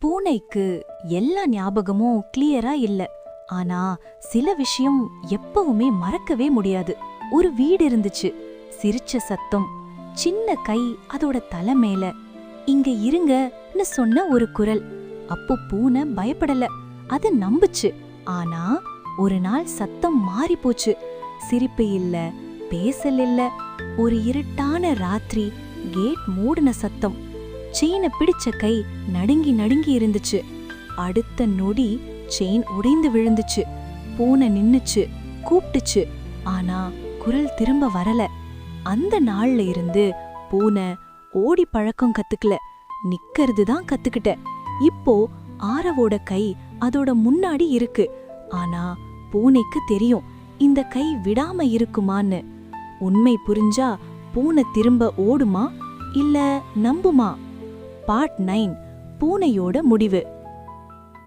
பூனைக்கு எல்லா ஞாபகமும் கிளியரா இல்ல. ஆனா சில விஷயம் எப்பவுமே மறக்கவே முடியாது. ஒரு வீடு இருந்துச்சு, சிரிச்ச சத்தம், சின்ன கை அதோட தலை மேல. இங்க இருங்கன்னு சொன்ன ஒரு குரல். அப்போ பூனை பயப்படல, அது நம்புச்சு. ஆனா ஒரு நாள் சத்தம் மாறி போச்சு. சிரிப்பு இல்ல, பேசல் இல்ல. ஒரு இருட்டான ராத்திரி, கேட் மூடின சத்தம். செயினை பிடிச்ச கை நடுங்கி நடுங்கி இருந்துச்சு. அடுத்த நொடி செயின் உடைந்து விழுந்துச்சு. பூனை நின்னுச்சு, கூப்பிட்டுச்சு. ஆனா குரல் திரும்ப வரல. அந்த நாள்ல இருந்து பூனை ஓடி பழக்கம் கத்துக்கல, நிக்கிறது தான் கத்துக்கிட்ட. இப்போ ஆரவோட கை அதோட முன்னாடி இருக்கு. ஆனா பூனைக்கு தெரியும் இந்த கை விடாம இருக்குமான்னு. உண்மை புரிஞ்சா பூனை திரும்ப ஓடுமா இல்ல நம்புமா? பார்ட் 9, பூனையோட முடிவு.